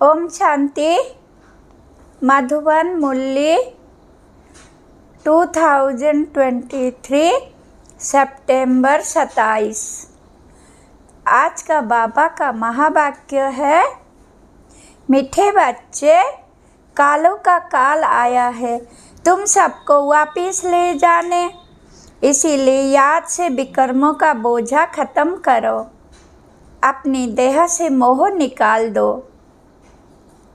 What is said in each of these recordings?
ओम शांति। मधुबन मुरली 2023 सितंबर 27। आज का बाबा का महावाक्य है, मीठे बच्चे, कालों का काल आया है तुम सबको वापिस ले जाने, इसीलिए याद से विकर्मों का बोझा खत्म करो, अपनी देह से मोह निकाल दो।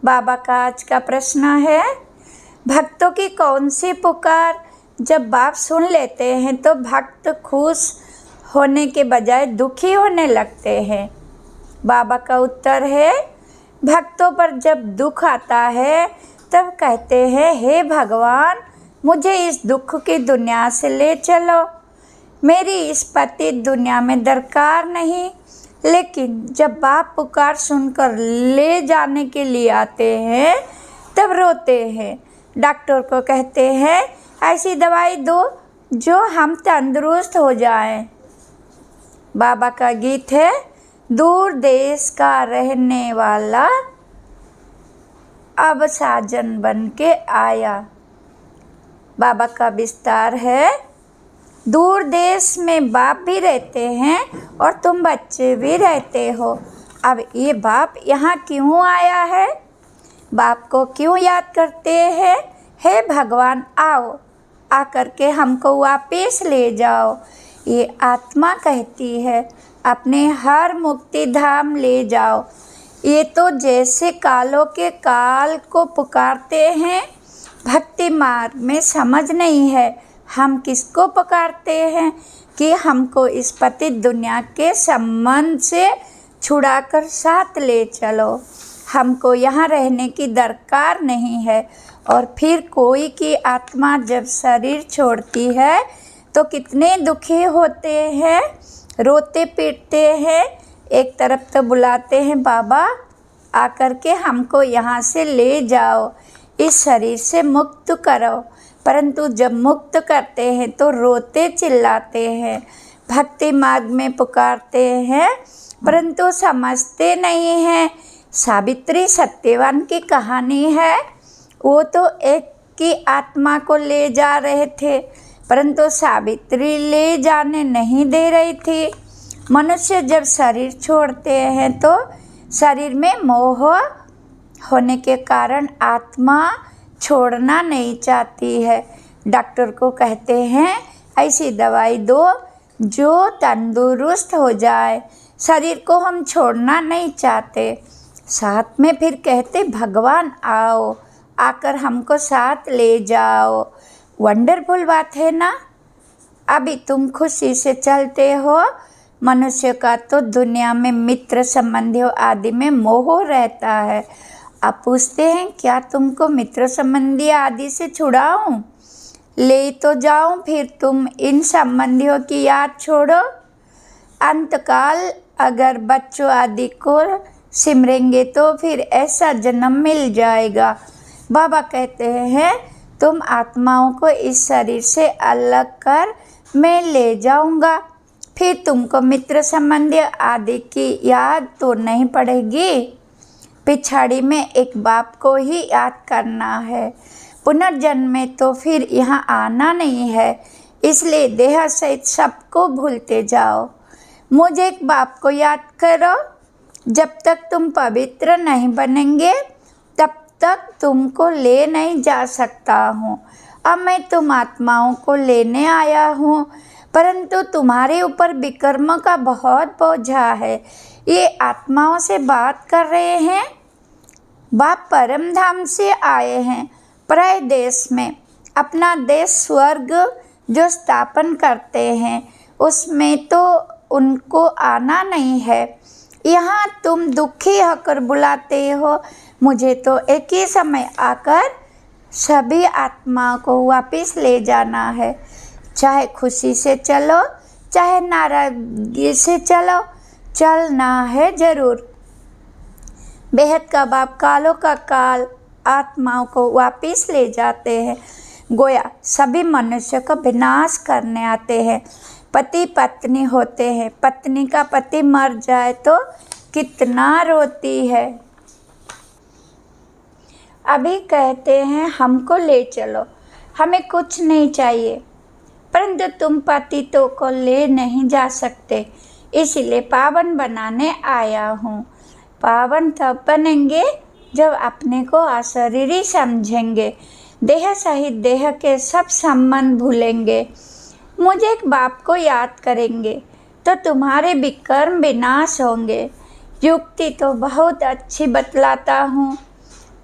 बाबा का आज का प्रश्न है, भक्तों की कौन सी पुकार जब बाप सुन लेते हैं तो भक्त खुश होने के बजाय दुखी होने लगते हैं। बाबा का उत्तर है, भक्तों पर जब दुख आता है तब कहते हैं, हे भगवान मुझे इस दुख की दुनिया से ले चलो, मेरी इस पतित दुनिया में दरकार नहीं। लेकिन जब बाप पुकार सुनकर ले जाने के लिए आते हैं तब रोते हैं। डॉक्टर को कहते हैं, ऐसी दवाई दो जो हम तंदुरुस्त हो जाएं। बाबा का गीत है, दूर देश का रहने वाला अब साजन बन के आया। बाबा का विस्तार है, दूर देश में बाप भी रहते हैं और तुम बच्चे भी रहते हो। अब ये बाप यहाँ क्यों आया है? बाप को क्यों याद करते हैं? हे भगवान आओ, आकर के हमको वापस ले जाओ। ये आत्मा कहती है, अपने हर मुक्ति धाम ले जाओ। ये तो जैसे कालों के काल को पुकारते हैं, भक्ति मार्ग में समझ नहीं है हम किसको पुकारते हैं कि हमको इस पतित दुनिया के संबंध से छुड़ाकर साथ ले चलो। हमको यहाँ रहने की दरकार नहीं है। और फिर कोई की आत्मा जब शरीर छोड़ती है तो कितने दुखी होते हैं, रोते पीटते हैं। एक तरफ तो बुलाते हैं, बाबा आकर के हमको यहाँ से ले जाओ, इस शरीर से मुक्त करो, परंतु जब मुक्त करते हैं तो रोते चिल्लाते हैं, भक्ति मार्ग में पुकारते हैं परंतु समझते नहीं हैं। सावित्री सत्यवान की कहानी है, वो तो एक की आत्मा को ले जा रहे थे परंतु सावित्री ले जाने नहीं दे रही थी। मनुष्य जब शरीर छोड़ते हैं तो शरीर में मोह होने के कारण आत्मा छोड़ना नहीं चाहती है। डॉक्टर को कहते हैं, ऐसी दवाई दो जो तंदुरुस्त हो जाए। शरीर को हम छोड़ना नहीं चाहते। साथ में फिर कहते, भगवान आओ, आकर हमको साथ ले जाओ। वंडरफुल बात है ना। अभी तुम खुशी से चलते हो। मनुष्य का तो दुनिया में मित्र संबंधियों आदि में मोह रहता है। आप पूछते हैं, क्या तुमको मित्र संबंधी आदि से छुड़ाऊं? ले तो जाऊं, फिर तुम इन संबंधियों की याद छोड़ो। अंतकाल अगर बच्चों आदि को सिमरेंगे तो फिर ऐसा जन्म मिल जाएगा। बाबा कहते हैं, तुम आत्माओं को इस शरीर से अलग कर मैं ले जाऊंगा, फिर तुमको मित्र संबंधी आदि की याद तो नहीं पड़ेगी। पिछाड़ी में एक बाप को ही याद करना है। पुनर्जन्म में तो फिर यहाँ आना नहीं है, इसलिए देह सहित सबको भूलते जाओ। मुझे एक बाप को याद करो। जब तक तुम पवित्र नहीं बनेंगे तब तक तुमको ले नहीं जा सकता हूँ। अब मैं तुम आत्माओं को लेने आया हूँ, परंतु तुम्हारे ऊपर विकर्म का बहुत बोझा है। ये आत्माओं से बात कर रहे हैं। बाप परम धाम से आए हैं, पराय देश में अपना देश स्वर्ग जो स्थापन करते हैं उसमें तो उनको आना नहीं है। यहाँ तुम दुखी होकर बुलाते हो। मुझे तो एक ही समय आकर सभी आत्माओं को वापस ले जाना है। चाहे खुशी से चलो, चाहे नाराजगी से चलो, चलना है जरूर। बेहद का बाप कालों का काल आत्माओं को वापस ले जाते हैं। गोया सभी मनुष्य को विनाश करने आते हैं। पति पत्नी होते हैं, पत्नी का पति मर जाए तो कितना रोती है। अभी कहते हैं हमको ले चलो, हमें कुछ नहीं चाहिए, परंतु तुम पतितों को ले नहीं जा सकते, इसलिए पावन बनाने आया हूँ। पावन तब बनेंगे जब अपने को अशरीरी समझेंगे, देह सहित देह के सब संबंध भूलेंगे, मुझे एक बाप को याद करेंगे तो तुम्हारे विकर्म विनाश होंगे। युक्ति तो बहुत अच्छी बतलाता हूँ,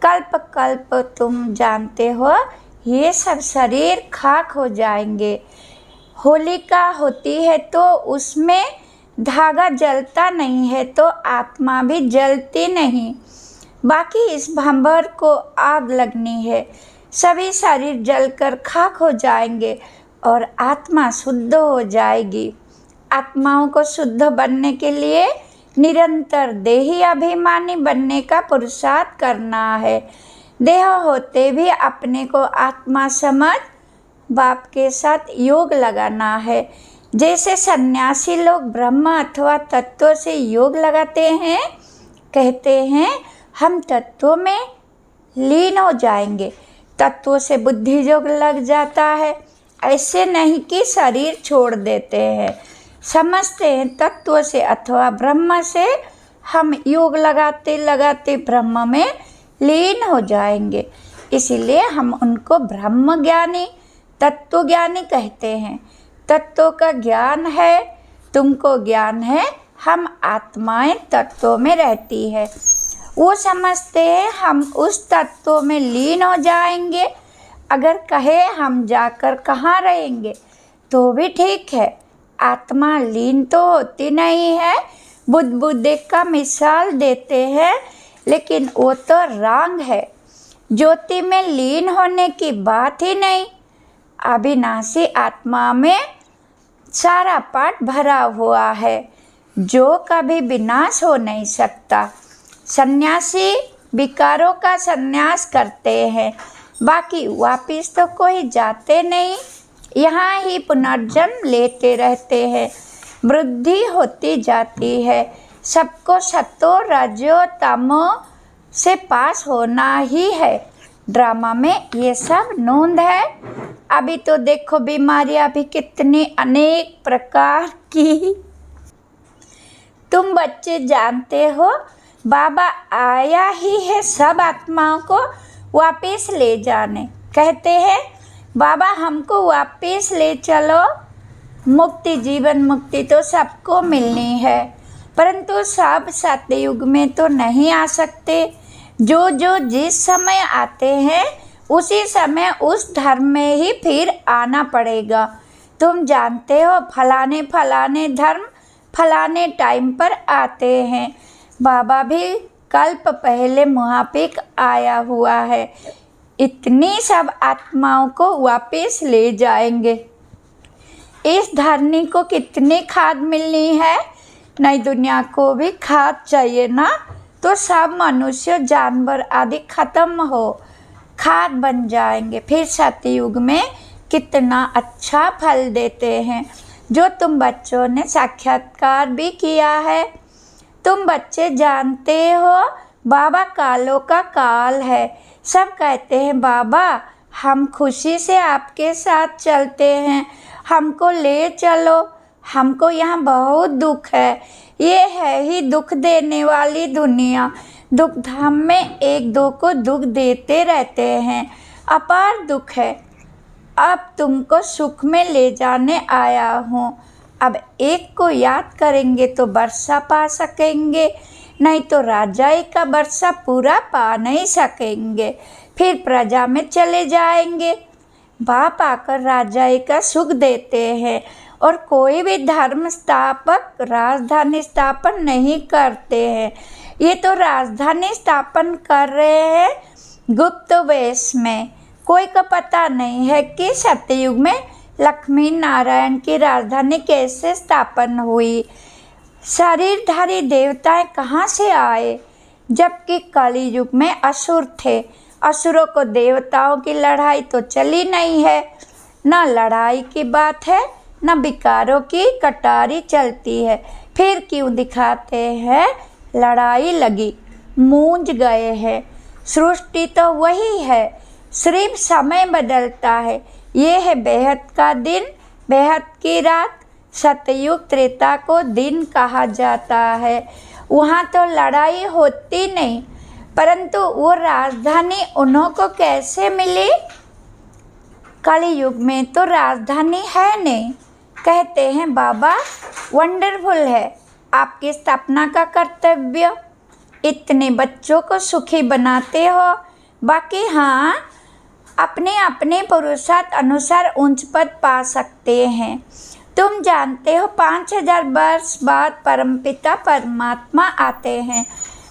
कल्प कल्प तुम जानते हो ये सब शरीर खाक हो जाएंगे। होलिका होती है तो उसमें धागा जलता नहीं है तो आत्मा भी जलती नहीं, बाकी इस भंवर को आग लगनी है, सभी शरीर जलकर खाक हो जाएंगे और आत्मा शुद्ध हो जाएगी। आत्माओं को शुद्ध बनने के लिए निरंतर देही अभिमानी बनने का पुरुषार्थ करना है। देह होते भी अपने को आत्मा समझ बाप के साथ योग लगाना है। जैसे सन्यासी लोग ब्रह्म अथवा तत्वों से योग लगाते हैं, कहते हैं हम तत्वों में लीन हो जाएंगे, तत्वों से बुद्धि योग लग जाता है। ऐसे नहीं कि शरीर छोड़ देते हैं, समझते हैं तत्व से अथवा ब्रह्म से हम योग लगाते लगाते ब्रह्म में लीन हो जाएंगे, इसीलिए हम उनको ब्रह्म ज्ञानी तत्व ज्ञानी कहते हैं। तत्व का ज्ञान है, तुमको ज्ञान है, हम आत्माएं तत्वों में रहती है, वो समझते हैं हम उस तत्व में लीन हो जाएंगे। अगर कहे हम जाकर कहाँ रहेंगे तो भी ठीक है, आत्मा लीन तो होती नहीं है। बुद्ध का मिसाल देते हैं, लेकिन वो तो रंग है, ज्योति में लीन होने की बात ही नहीं। अविनाशी आत्मा में सारा पाठ भरा हुआ है जो कभी विनाश हो नहीं सकता। सन्यासी विकारों का संन्यास करते हैं, बाकी वापिस तो कोई जाते नहीं, यहाँ ही पुनर्जन्म लेते रहते हैं, वृद्धि होती जाती है। सबको सतो रजो तमो से पास होना ही है। ड्रामा में ये सब नोंद है। अभी तो देखो बीमारियां भी कितनी अनेक प्रकार की। तुम बच्चे जानते हो बाबा आया ही है सब आत्माओं को वापस ले जाने। कहते हैं बाबा हमको वापस ले चलो। मुक्ति जीवन मुक्ति तो सबको मिलनी है, परंतु सब सतयुग में तो नहीं आ सकते। जो जो जिस समय आते हैं उसी समय उस धर्म में ही फिर आना पड़ेगा। तुम जानते हो फलाने फलाने धर्म फलाने टाइम पर आते हैं। बाबा भी कल्प पहले मुहापिक आया हुआ है, इतनी सब आत्माओं को वापस ले जाएंगे। इस धरनी को कितनी खाद मिलनी है, नई दुनिया को भी खाद चाहिए ना, तो सब मनुष्य जानवर आदि खत्म हो, खाद बन जाएंगे। फिर सतयुग में कितना अच्छा फल देते हैं, जो तुम बच्चों ने साक्षात्कार भी किया है। तुम बच्चे जानते हो बाबा कालों का काल है। सब कहते हैं बाबा हम खुशी से आपके साथ चलते हैं, हमको ले चलो, हमको यहाँ बहुत दुख है। ये है ही दुख देने वाली दुनिया। दुख धाम में एक दो को दुख देते रहते हैं, अपार दुख है। अब तुमको सुख में ले जाने आया हूँ। अब एक को याद करेंगे तो वर्षा पा सकेंगे, नहीं तो राजाई का वर्षा पूरा पा नहीं सकेंगे, फिर प्रजा में चले जाएंगे। बाप आकर राजाई का सुख देते हैं और कोई भी धर्म स्थापक राजधानी स्थापन नहीं करते हैं। ये तो राजधानी स्थापन कर रहे हैं गुप्त वेश में। कोई को पता नहीं है कि सतयुग में लक्ष्मी नारायण की राजधानी कैसे स्थापन हुई। शरीरधारी देवताएं कहाँ से आए, जबकि कली युग में असुर थे। असुरों को देवताओं की लड़ाई तो चली नहीं है, न लड़ाई की बात है न विकारों की कटारी चलती है। फिर क्यों दिखाते हैं लड़ाई लगी, मूंझ गए हैं। सृष्टि तो वही है, सिर्फ समय बदलता है। ये है बेहद का दिन, बेहद की रात। सतयुग त्रेता को दिन कहा जाता है। वहाँ तो लड़ाई होती नहीं, परंतु वो राजधानी उन्हों को कैसे मिली? कलयुग में तो राजधानी है नहीं। कहते हैं बाबा वंडरफुल है आपकी स्थापना का कर्तव्य, इतने बच्चों को सुखी बनाते हो। बाकी हाँ, अपने अपने पुरुषार्थ अनुसार उच्च पद पा सकते हैं। तुम जानते हो 5000 वर्ष बाद परमपिता परमात्मा आते हैं।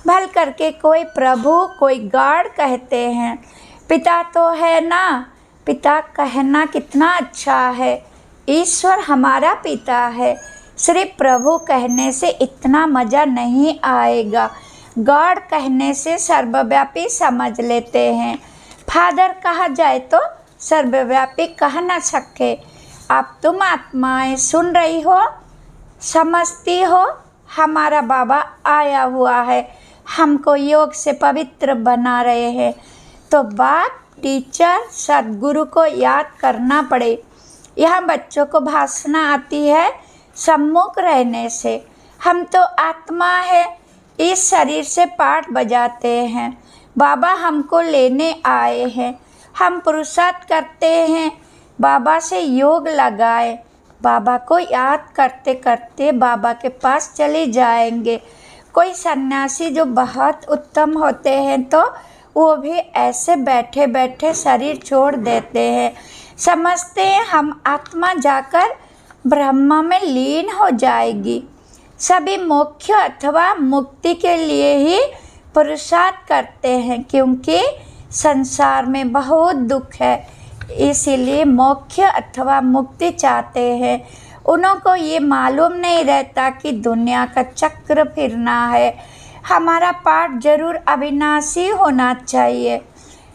भल करके कोई प्रभु, कोई गॉड कहते हैं। पिता तो है ना, पिता कहना कितना अच्छा है। ईश्वर हमारा पिता है। सिर्फ प्रभु कहने से इतना मज़ा नहीं आएगा। गॉड कहने से सर्वव्यापी समझ लेते हैं। फादर कहा जाए तो सर्वव्यापी कह न सके। अब तुम आत्माएं सुन रही हो, समझती हो, हमारा बाबा आया हुआ है, हमको योग से पवित्र बना रहे हैं। तो बाप, टीचर, सदगुरु को याद करना पड़े। यहाँ बच्चों को भाषण आती है सम्मुख रहने से। हम तो आत्मा है, इस शरीर से पाठ बजाते हैं। बाबा हमको लेने आए हैं। हम पुरुषार्थ करते हैं, बाबा से योग लगाए। बाबा को याद करते करते बाबा के पास चले जाएंगे। कोई सन्यासी जो बहुत उत्तम होते हैं तो वो भी ऐसे बैठे बैठे शरीर छोड़ देते हैं। समझते हैं हम आत्मा जाकर ब्रह्म में लीन हो जाएगी। सभी मोक्ष अथवा मुक्ति के लिए ही पुरुषार्थ करते हैं, क्योंकि संसार में बहुत दुख है, इसीलिए मोक्ष अथवा मुक्ति चाहते हैं। उन्हों को ये मालूम नहीं रहता कि दुनिया का चक्र फिरना है। हमारा पाठ जरूर अविनाशी होना चाहिए।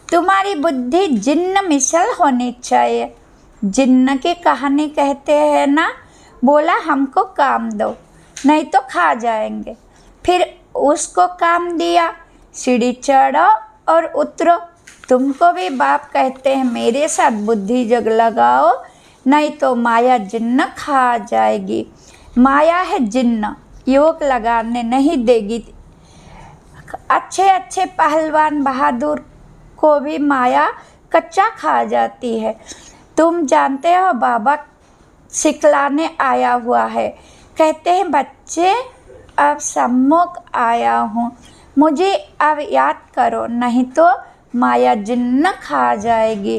तुम्हारी बुद्धि जिन्न मिसल होनी चाहिए। जिन्न की कहानी कहते हैं ना, बोला हमको काम दो नहीं तो खा जाएंगे। फिर उसको काम दिया, सीढ़ी चढ़ो और उतरो। तुमको भी बाप कहते हैं मेरे साथ बुद्धि जग लगाओ, नहीं तो माया जिन्न खा जाएगी। माया है जिन्न, योग लगाने नहीं देगी। अच्छे अच्छे पहलवान बहादुर को भी माया कच्चा खा जाती है। तुम जानते हो बाबा सिखलाने आया हुआ है। कहते हैं बच्चे अब सम्मुख आया हूँ, मुझे अब याद करो, नहीं तो माया जिन्न खा जाएगी।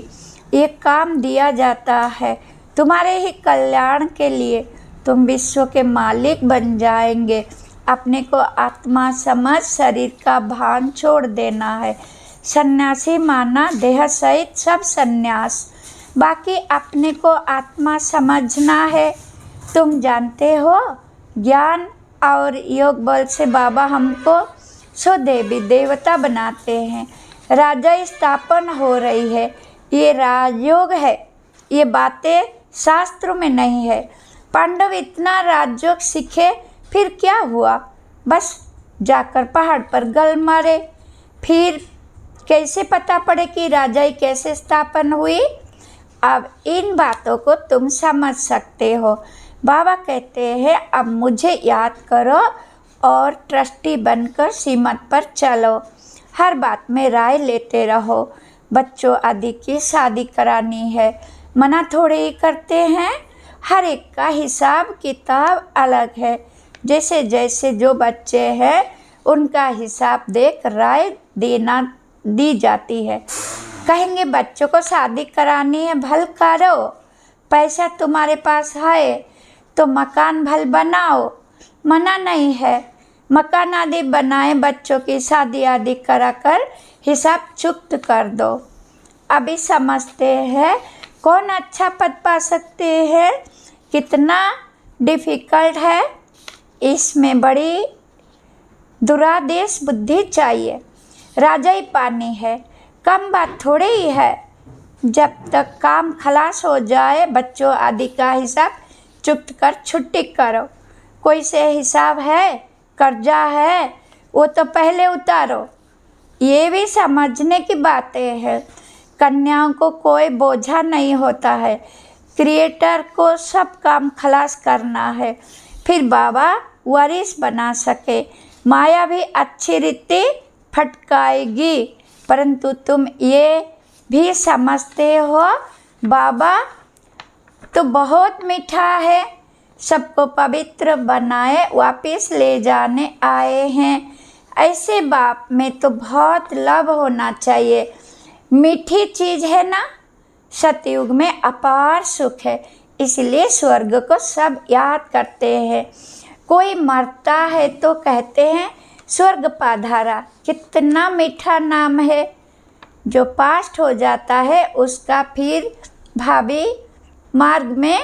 ये काम दिया जाता है तुम्हारे ही कल्याण के लिए। तुम विश्व के मालिक बन जाएंगे। अपने को आत्मा समझ शरीर का भान छोड़ देना है। सन्यासी माना देह सहित सब सन्यास, बाकी अपने को आत्मा समझना है। तुम जानते हो ज्ञान और योग बल से बाबा हमको सो देवी देवता बनाते हैं। राजा स्थापन हो रही है, ये राजयोग है। ये बातें शास्त्रों में नहीं है। पांडव इतना राजयोग सीखे, फिर क्या हुआ? बस जाकर पहाड़ पर गल मारे। फिर कैसे पता पड़े कि राजाई कैसे स्थापन हुई? अब इन बातों को तुम समझ सकते हो। बाबा कहते हैं अब मुझे याद करो और ट्रस्टी बनकर सीमत पर चलो। हर बात में राय लेते रहो। बच्चों आदि की शादी करानी है, मना थोड़े ही करते हैं। हर एक का हिसाब किताब अलग है। जैसे जैसे जो बच्चे हैं उनका हिसाब देख राय दी जाती है। कहेंगे बच्चों को शादी करानी है, भल करो। पैसा तुम्हारे पास है तो मकान भल बनाओ, मना नहीं है। मकान आदि बनाए, बच्चों की शादी आदि कराकर हिसाब चुक्त कर दो। अभी समझते हैं कौन अच्छा पद पा सकते हैं, कितना डिफ़िकल्ट है। इसमें बड़ी दुरादेश बुद्धि चाहिए। राजा ही पानी है, कम बात थोड़ी ही है। जब तक काम खलास हो जाए बच्चों आदि का हिसाब चुक्त कर छुट्टी करो। कोई से हिसाब है, कर्जा है, वो तो पहले उतारो। ये भी समझने की बातें हैं। कन्याओं को कोई बोझा नहीं होता है, क्रिएटर को सब काम खलास करना है, फिर बाबा वारिस बना सके। माया भी अच्छी रीति फटकाएगी, परंतु तुम ये भी समझते हो बाबा तो बहुत मीठा है, सबको पवित्र बनाए वापस ले जाने आए हैं। ऐसे बाप में तो बहुत लव होना चाहिए। मीठी चीज़ है ना। सतयुग में अपार सुख है, इसलिए स्वर्ग को सब याद करते हैं। कोई मरता है तो कहते हैं स्वर्ग पाधारा, कितना मीठा नाम है। जो पास्ट हो जाता है उसका फिर भावी मार्ग में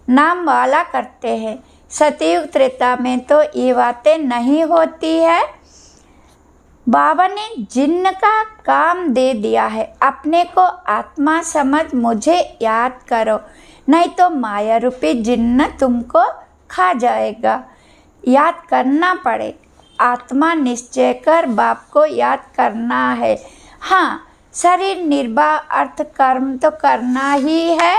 नाम वाला करते हैं। सतयुग त्रेता में तो ये बातें नहीं होती है। बाबा ने जिन्न का काम दे दिया है, अपने को आत्मा समझ मुझे याद करो, नहीं तो माया रूपी जिन्न तुमको खा जाएगा। याद करना पड़े, आत्मा निश्चय कर बाप को याद करना है। हाँ, शरीर निर्वाह अर्थ कर्म तो करना ही है।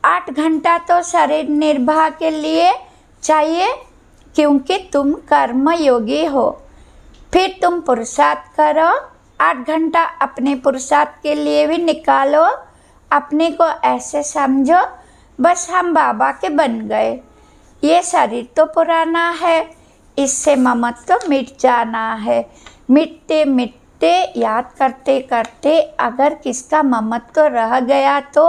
8 घंटा तो शरीर निर्वाह के लिए चाहिए, क्योंकि तुम कर्म योगी हो। फिर तुम पुरुषार्थ करो, 8 घंटा अपने पुरुषार्थ के लिए भी निकालो। अपने को ऐसे समझो बस हम बाबा के बन गए। ये शरीर तो पुराना है, इससे ममत्व तो मिट जाना है। मिटते मिटते याद करते करते अगर किसका ममत्व तो रह गया तो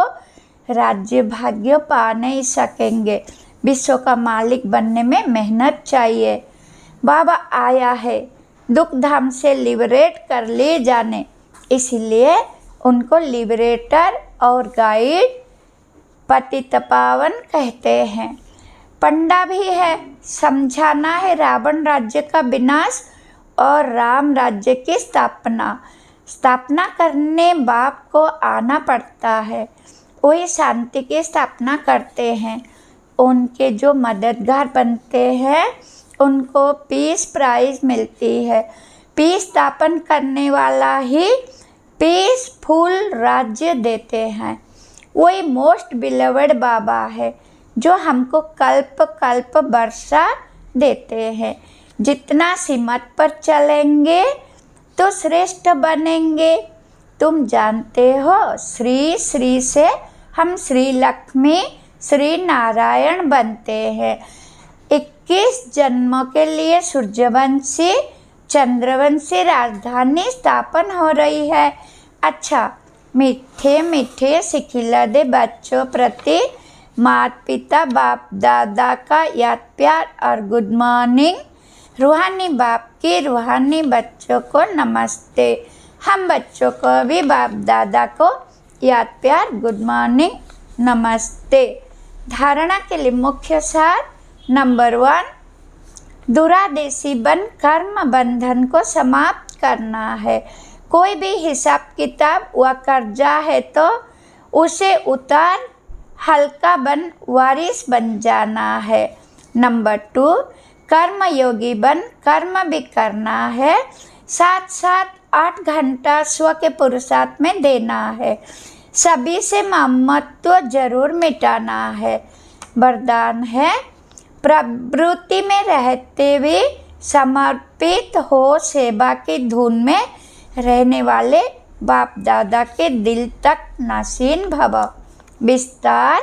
राज्य भाग्य पा नहीं सकेंगे। विश्व का मालिक बनने में मेहनत चाहिए। बाबा आया है दुख धाम से लिबरेट कर ले जाने, इसलिए उनको लिबरेटर और गाइड पतित पावन कहते हैं। पंडा भी है, समझाना है रावण राज्य का विनाश और राम राज्य की स्थापना। स्थापना करने बाप को आना पड़ता है, वही शांति की स्थापना करते हैं। उनके जो मददगार बनते हैं उनको पीस प्राइज मिलती है। पीस स्थापन करने वाला ही पीसफुल राज्य देते हैं। वही मोस्ट बिलवड बाबा है जो हमको कल्प कल्प वर्षा देते हैं। जितना सिमत पर चलेंगे तो श्रेष्ठ बनेंगे। तुम जानते हो श्री श्री से हम श्री लक्ष्मी श्री नारायण बनते हैं। 21 जन्मों के लिए सूर्यवंशी चंद्रवंशी राजधानी स्थापन हो रही है। अच्छा, मीठे मीठे सिखिला दे बच्चों प्रति माता पिता बाप दादा का याद प्यार और गुड मॉर्निंग। रूहानी बाप की रूहानी बच्चों को नमस्ते। हम बच्चों को भी बाप दादा को याद प्यार गुड मॉर्निंग नमस्ते। धारणा के लिए मुख्य सार नंबर 1, दुरादेशी बन कर्म बंधन को समाप्त करना है। कोई भी हिसाब किताब व कर्जा है तो उसे उतार हल्का बन वारिस बन जाना है। नंबर 2, कर्म योगी बन कर्म भी करना है, साथ साथ 8 घंटा स्व के पुरुषार्थ में देना है। सभी से ममत्व जरूर मिटाना है। वरदान है, प्रवृत्ति में रहते हुए समर्पित हो सेवा की धुन में रहने वाले बाप दादा के दिल तक नसीन भव। विस्तार,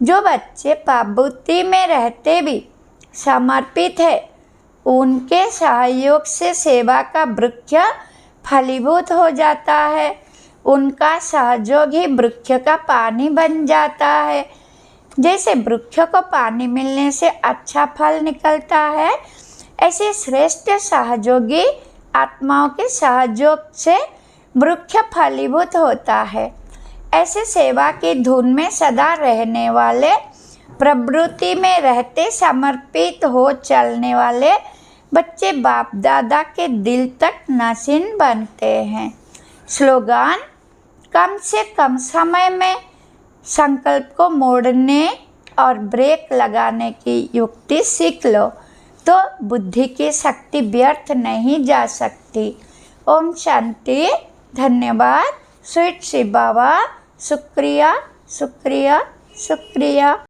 जो बच्चे प्रवृत्ति में रहते भी समर्पित है उनके सहयोग से सेवा का वृक्ष फलीभूत हो जाता है। उनका सहयोग ही वृक्ष का पानी बन जाता है। जैसे वृक्ष को पानी मिलने से अच्छा फल निकलता है, ऐसे श्रेष्ठ सहयोगी आत्माओं के सहयोग से वृक्ष फलीभूत होता है। ऐसे सेवा की धुन में सदा रहने वाले, प्रवृत्ति में रहते समर्पित हो चलने वाले बच्चे बाप दादा के दिल तक नसीन बनते हैं। स्लोगान, कम से कम समय में संकल्प को मोड़ने और ब्रेक लगाने की युक्ति सीख लो तो बुद्धि की शक्ति व्यर्थ नहीं जा सकती। ओम शांति। धन्यवाद। स्वीट शिव बाबा, शुक्रिया शुक्रिया शुक्रिया।